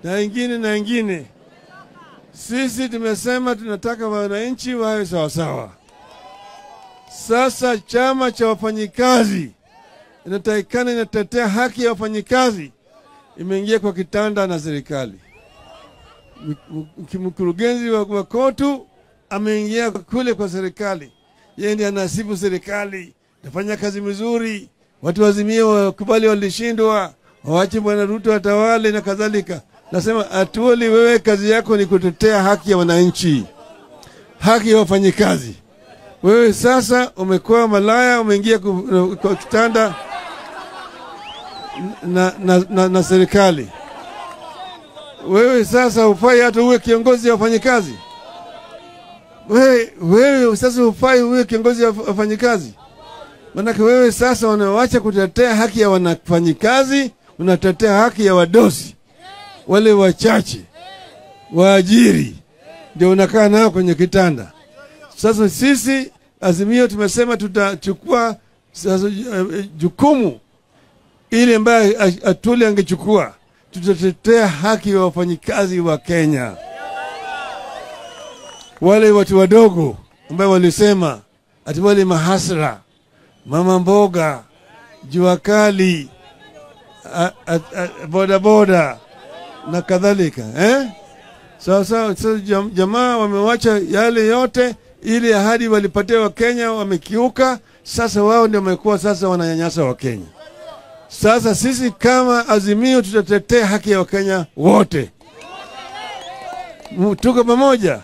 na ingine. Sisi tumesema tunataka wananchi wawe sawasawa. Sasa chama cha wafanyikazi inatakikana inatetea haki ya wafanyikazi imeingia kwa kitanda na serikali. Mkurugenzi wa kotu ameingia kule kwa serikali. Yeye ndiye anasifu serikali, nafanya kazi mzuri, watu wazimie wakubali walishindwa, waache bwana Ruto atawale na kadhalika. Nasema Atuoli, wewe kazi yako ni kutetea haki ya wananchi, haki ya wafanyikazi. Wewe sasa umekuwa malaya, umeingia kwa kitanda na serikali. Wewe sasa hufai hata uwe kiongozi wa wafanyikazi. Wewe sasa hufai uwe kiongozi wa wafanyikazi. Maana wewe sasa unaacha kutetea haki ya wafanyikazi, unatetea haki ya wadosi, wale wachache, waajiri, ndio unakaa nao kwenye kitanda. Sasa sisi Azimio tumesema tutachukua sasa jukumu ile ambayo Atuoli angechukua. Tutatetea haki ya wafanyikazi wa Kenya, wale watu wadogo ambao walisema ati wale mahasra, mama mboga, jua kali, boda na kadhalika. Sasa jamaa wamewacha yale yote, ili ahadi walipatia wa Kenya wamekiuka. Sasa wao ndio wamekuwa sasa wananyanyasa wa Kenya. Sasa sisi kama Azimio tutatetea haki ya Wakenya wote. Tuko pamoja?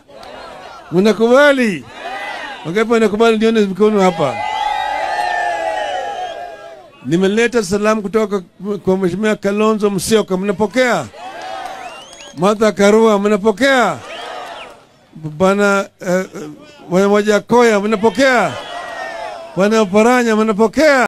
Mnakubali? Wangapi wanakubali? Nione mikono hapa. Nimeleta salamu kutoka kwa Mheshimiwa Kalonzo Musyoka, mnapokea? Martha Karua, mnapokea? Bwana Wajackoya, mnapokea? Bwana Oparanya, mnapokea?